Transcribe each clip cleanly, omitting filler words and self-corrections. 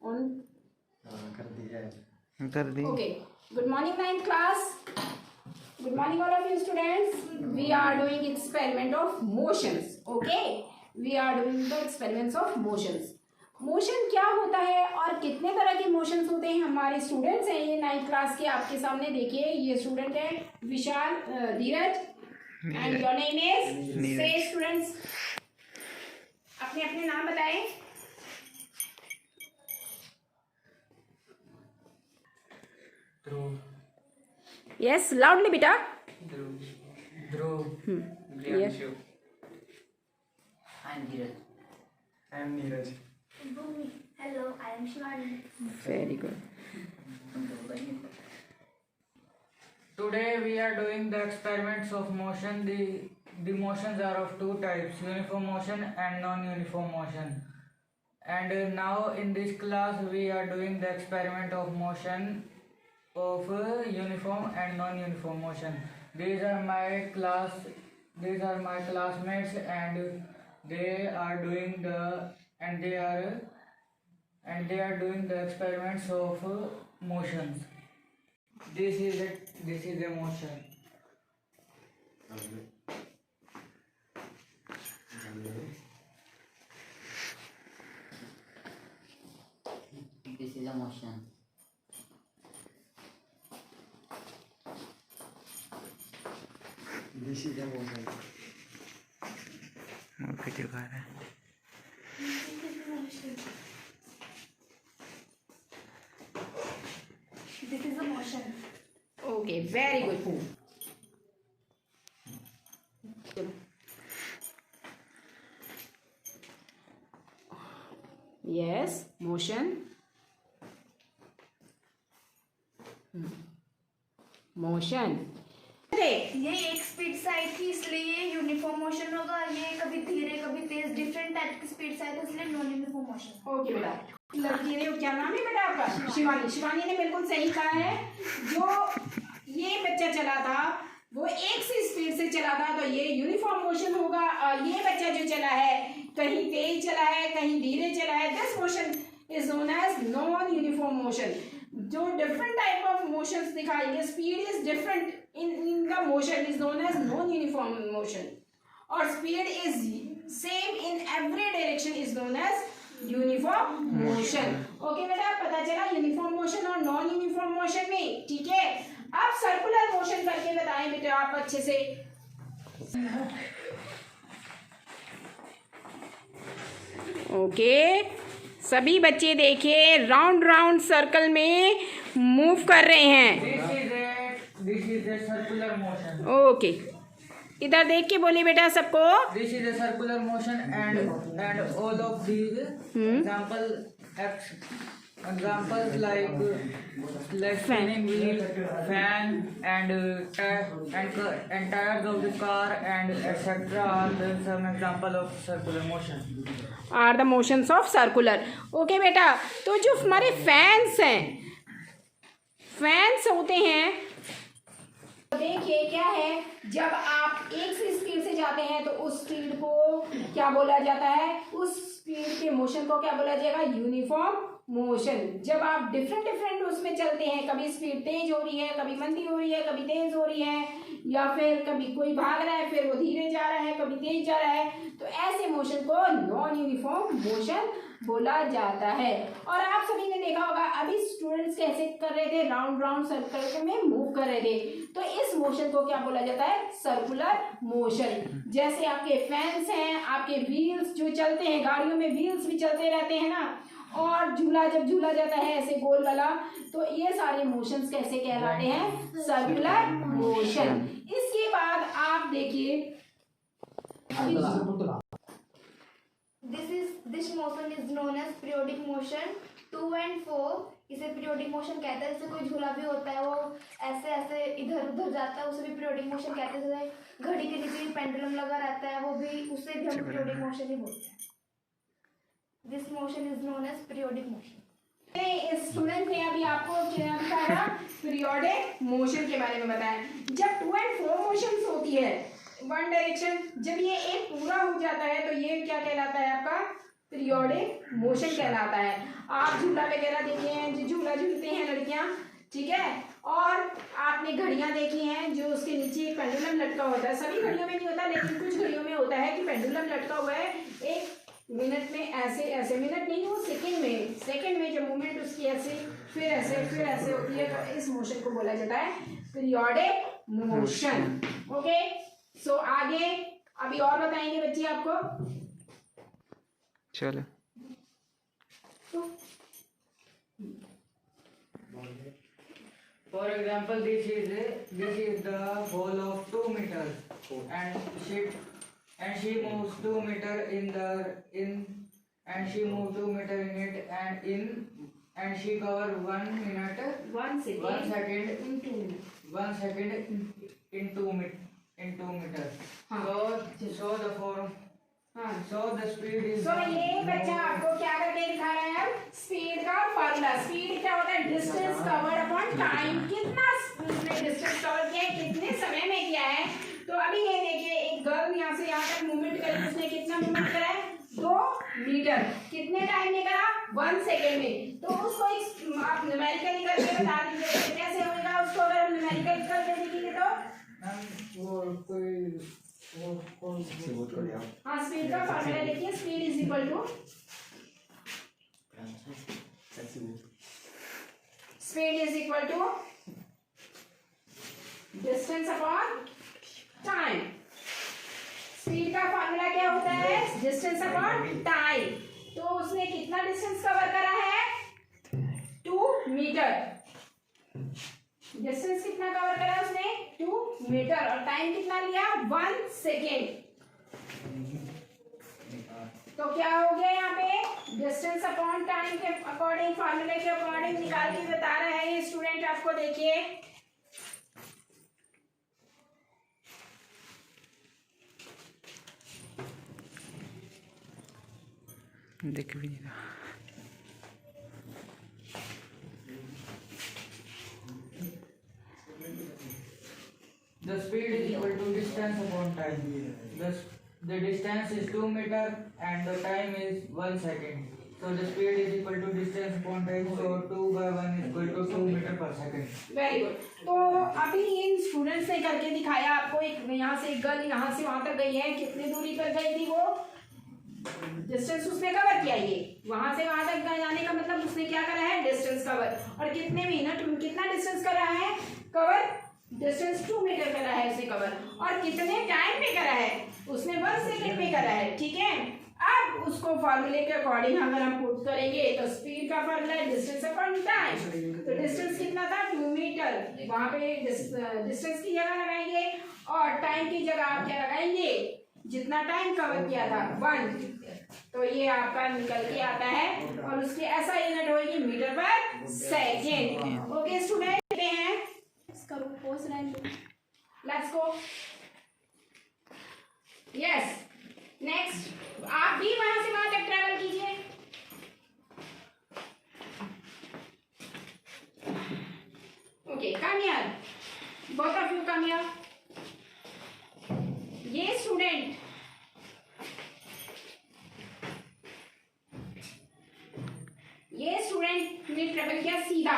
On कर दी। Okay, good morning 9th class, good morning all of you students. We are doing experiment of motions. Okay, we are doing the experiments of motions. Motion क्या होता है और कितने तरह के मोशंस होते हैं? हमारे स्टूडेंट्स हैं ये 9th क्लास के, आपके सामने देखिए ये स्टूडेंट है विशाल, धीरज, एंड योर नेम इज से स्टूडेंट्स अपने अपने नाम बताएं। यस, लाउडली बेटा। ध्रुव, Yes. I am Neeraj. Hello, I am Shivani. Very good. Today we are doing the experiments of motion. The motions are of two types: uniform motion and non-uniform motion. And now in this class we are doing the experiment of motion of uniform and non-uniform motion. These are my classmates, and they are doing the experiments of motions. This is a motion. This is a motion. This is the motion. Video कर रहा है। This is a motion. Okay, very good. Yes, motion, motion. ये एक speed से आई थी इसलिए ये uniform motion होगा। ये कभी धीरे कभी तेज, डिफरेंट टाइप की स्पीड से आई थी इसलिए नॉन यूनिफॉर्म मोशन। ओके बेटा, लड़की ने, क्या नाम है बेटा आपका? शिवानी। शिवानी ने बिल्कुल सही कहा है। जो ये बच्चा चला था वो एक सी स्पीड से चला था तो ये यूनिफॉर्म मोशन होगा, और ये बच्चा जो चला है कहीं तेज चला है कहीं धीरे चला है, this motion is known as non uniform motion. जो डिफरेंट टाइप ऑफ मोशंस दिखाएंगे, speed is different in the motion is known as non uniform motion, और speed is same in every direction is known as uniform motion. Okay बेटा, पता चला uniform motion और non uniform motion में, ठीक है। अब सर्कुलर मोशन करके बताएं बेटा आप अच्छे से। ओके, सभी बच्चे देखिए राउंड राउंड सर्कल में मूव कर रहे हैं। This is a circular motion. Okay, इधर देख के बोलिए बेटा सबको। This is a circular motion, and all of these examples like spinning wheel, fan, and tires of the car, and etc. are some example of circular motion. Are the motions of circular. Okay बेटा, तो जो हमारे fans हैं, fans होते हैं, देखिए क्या है, जब आप एक से स्पीड से जाते हैं तो उस स्पीड को क्या बोला जाता है? उस स्पीड के मोशन को क्या बोला जाएगा? Uniform motion. जब आप डिफरेंट उसमें चलते हैं, कभी स्पीड तेज हो रही है, कभी मंदी हो रही है, कभी तेज हो रही है, या फिर कभी कोई भाग रहा है फिर वो धीरे जा रहा है, कभी तेज जा रहा है, तो ऐसे मोशन को नॉन यूनिफॉर्म मोशन बोला जाता है। और आप सभी ने देखा होगा अभी स्टूडेंट्स कैसे कर रहे थे, राउंड राउंड सर्कल में मूव कर रहे थे, तो इस मोशन को क्या बोला जाता है? Circular motion. जैसे आपके फैंस हैं, आपके व्हील्स जो चलते हैं, गाड़ियों में व्हील्स भी चलते रहते हैं ना, और झूला जब झूला जाता है ऐसे गोल वाला, तो ये सारे मोशंस कैसे कहलाते हैं? Circular motion. इसके बाद आप देखिए, this motion is known as periodic motion. 2 and 4 इसे पीरियोडिक मोशन कहते हैं। जैसे कोई झूला भी होता है वो ऐसे ऐसे इधर उधर जाता है, उसे भी पीरियोडिक मोशन कहते हैं। जैसे घड़ी के नीचे पेंडुलम लगा रहता है, वो भी, उसे भी हम पीरियोडिक मोशन ही बोलते हैं। This motion is known as periodic motion. Student ने अभी आपको क्या बताया? पीरियोडिक मोशन के बारे में बताया। जब 2 and 4 मोशंस होती है वन डायरेक्शन, जब ये एक पूरा हो जाता है तो ये क्या कहलाता है आपका? पीरियोडिक मोशन कहलाता है। आप झूला वगैरह देखे हैं, जो झूला झूलते हैं लड़कियां, ठीक है, और आपने घड़ियां देखी हैं जो उसके नीचे एक पेंडुलम लटका होता है। सभी घड़ियों में नहीं होता, लेकिन कुछ घड़ियों में होता है कि पेंडुलम लटका हुआ है, एक मिनट में ऐसे ऐसे, मिनट नहीं वो सेकंड में जो मूवमेंट उसकी ऐसे फिर ऐसे होती है, तो इस मोशन को बोला जाता है पीरियोडिक मोशन। ओके, सो आगे अभी और बताएंगे बच्चे आपको। चलो For example, this is the ball of 2 meters, and she moves 2 meter and she moves 2 meter in it and she cover 1 minute 1 second 1 second in 2 minutes। 1 second in 2 meters. हाँ। So the form. हाँ, So the speed is. तो ये बच्चा आपको क्या करके दिखा रहा है, स्पीड का फॉर्मूला। स्पीड क्या होता है, डिस्टेंस कवर्ड अपॉन टाइम, कितना उसने डिस्टेंस कवर किया है, कितने समय में किया है। तो अभी ये देखिए, एक गर्ल यहाँ से यहाँ तक मूवमेंट करी, उसने कितना मूवमेंट करा है, 2 मीटर, कितने टाइम में करा, 1 सेकेंड में। तो उसको एक आप न्यूमेरिकली करके बता दीजिए कैसे होगा उसको, अगर हम न्यूमेरिकल करके देखेंगे तो। हाँ, स्पीड का फॉर्मूला देखिए, speed is equal to distance upon time. Speed का फॉर्मूला क्या होता है, डिस्टेंस अपॉन टाइम। तो उसने कितना डिस्टेंस कवर करा है, 2 मीटर। डिस्टेंस कितना कवर करा उसने, 2 मीटर, और टाइम कितना लिया, 1 सेकेंड। तो क्या हो गया यहाँ पे, डिस्टेंस अपॉन टाइम के अकॉर्डिंग, फॉर्मूले के अकॉर्डिंग निकाल के बता रहा है ये स्टूडेंट आपको। देखिए देख भी नहीं रहा। The speed is equal to distance upon time. The distance is 2 meter and the time is 1 second. So the speed is equal to distance upon time. So 2 by 1 is equal to 2 meter per second. Very good. तो अभी इन students ने करके दिखाया आपको। एक यहाँ से एक गर्ल यहाँ से वहां तक गई है, कितनी दूरी पर गई थी वो, डिस्टेंस उसने कवर किया। ये वहां से वहां तक जाने का मतलब उसने क्या करा है, डिस्टेंस कवर। और कितने मिनट में कितना डिस्टेंस करा है कवर, डिस्टेंस 2 मीटर करा है उसने कवर। और कितने टाइम में करा है उसने, 1 सेकेंड में करा है, ठीक है। अब उसको फॉर्मूले के अकॉर्डिंग अगर हम पुट करेंगे तो स्पीड का फॉर्मूला है डिस्टेंस अपॉन टाइम। तो डिस्टेंस कितना था, 2 मीटर। वहां पे डिस्टेंस की जगह लगाएंगे और टाइम की जगह आप क्या लगाएंगे, जितना टाइम कवर किया था 1। तो ये आपका निकल के आता है, और उसकी ऐसा यूनिट होगी मीटर पर सेकेंड। ओके स्टूडेंट, हैं इसका post let's go. Yes, next आप भी वहां से वहां तक ट्रैवल कीजिए। Okay, come here, both of you come here. ये स्टूडेंट ने ट्रेवल किया सीधा,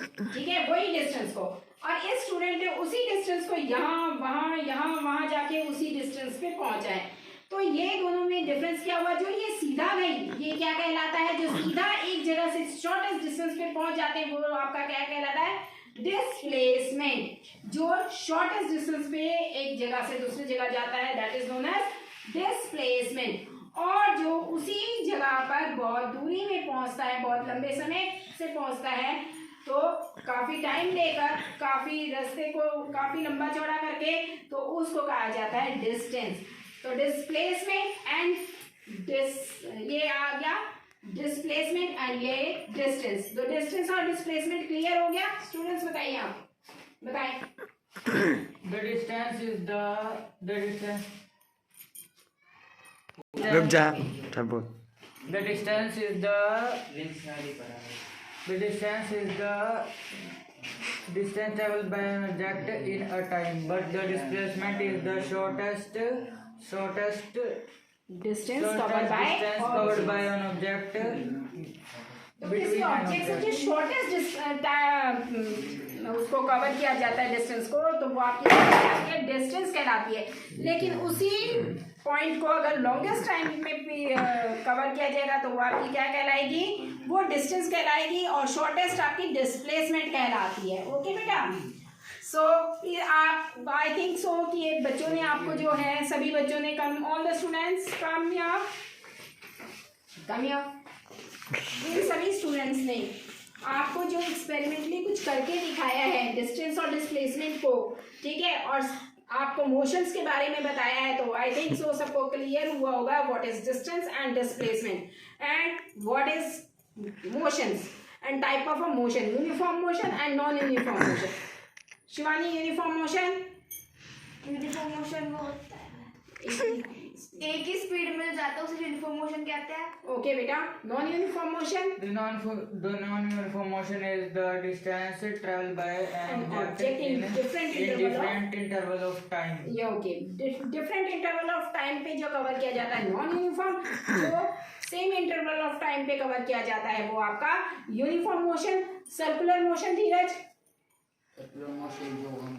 ठीक है, वही डिस्टेंस को, और इस स्टूडेंट ने उसी डिस्टेंस को यहाँ वहां जाके उसी डिस्टेंस पे पहुंचा है। तो ये दोनों में डिफरेंस क्या हुआ, जो ये सीधा गई ये क्या कहलाता है, जो सीधा एक जगह से शॉर्टेस्ट डिस्टेंस पे पहुंच जाते हैं वो आपका क्या कहलाता है, डिस्प्लेसमेंट। जो शॉर्टेस्ट डिस्टेंस पे एक जगह से दूसरी जगह जाता है that is known as displacement. और जो उसी जगह पर बहुत दूरी में पहुंचता है, बहुत लंबे समय से पहुंचता है, तो काफी टाइम लेकर, काफी रास्ते को काफी लंबा चौड़ा करके, तो उसको कहा जाता है डिस्टेंस। तो डिस्प्लेसमेंट एंड ये आ गया डिस्प्लेसमेंट एंड ये डिस्टेंस। तो डिस्टेंस और डिस्प्लेसमेंट क्लियर हो गया स्टूडेंट्स, बताइए आप, बताएं। The distance is the distance. रुक जा, तब बोल। The distance is the distance traveled by an object in a time, but the displacement is the shortest distance So covered by distance covered by an object तो किसी object से जो shortest उसको cover किया जाता है डिस्टेंस को, तो वो आपकी कहलाती है डिस्टेंस कहलाती है। लेकिन उसी पॉइंट को अगर लॉन्गेस्ट टाइम में कवर किया जाएगा तो वो आपकी क्या कहलाएगी, वो डिस्टेंस कहलाएगी, और शॉर्टेस्ट आपकी डिस्प्लेसमेंट कहलाती है। ओके बेटा, सो आप आई थिंक सो कि ये बच्चों ने आपको जो है, सभी बच्चों ने कम, ऑल द स्टूडेंट्स कम या इन सभी स्टूडेंट्स ने आपको जो एक्सपेरिमेंटली कुछ करके दिखाया है डिस्टेंस और डिस्प्लेसमेंट को, ठीक है, और आपको मोशंस के बारे में बताया है, तो आई थिंक सो सबको क्लियर हुआ होगा what is distance and displacement and what is motions and type of a motion, uniform motion and non uniform motion. Shivani, uniform motion वो होता है एक ही स्पीड में जाता है, उसे यूनिफॉर्म मोशन कहते हैं। ओके बेटा, non uniform motion The non-uniform motion is the distance traveled by an object in different interval of time. ये okay, different interval of time पे जो कवर किया जाता है नॉन यूनिफॉर्म, जो सेम इंटरवल ऑफ टाइम पे cover किया जाता है वो आपका यूनिफॉर्म मोशन। सर्कुलर मोशन धीरज, सर्कुलर मोशन जो हम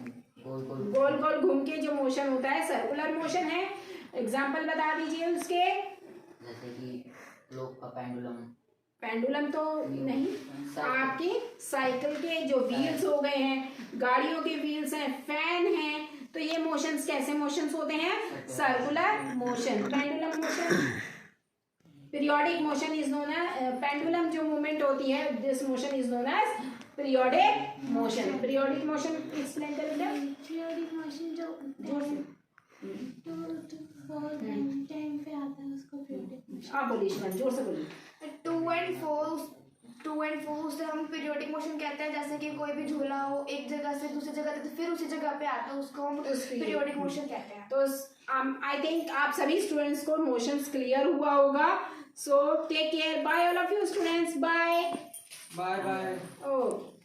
गोल गोल गोल गोल घूम के जो मोशन होता है सर्कुलर मोशन है। एग्जाम्पल बता दीजिए उसके। जैसे कि क्लॉक का पेंडुलम। पेंडुलम तो नहीं, आपकी साइकिल के जो व्हील्स हो गए हैं, गाड़ियों के व्हील्स हैं, फैन हैं, तो ये मोशंस कैसे मोशंस होते हैं, circular motion. Pendulum motion, periodic motion is known as, pendulum जो मूवमेंट होती है this motion is known as periodic motion. Periodic motion explain कर बेटा। पीरियोडिक मोशन जो टाइम पे आता है उसको पीरियोडिक मोशन। आप बोलिए शिवन, जोर से बोलिए। 2 and 4 उसे हम पीरियोडिक मोशन कहते हैं। जैसे कि कोई भी झूला हो, एक जगह से दूसरी जगह तक फिर उसी जगह पे आता है, उसको हम पीरियोडिक मोशन कहते हैं। तो आई थिंक आप सभी स्टूडेंट्स को मोशंस क्लियर हुआ होगा। So take care, bye all of you students, bye Bye bye. Okay.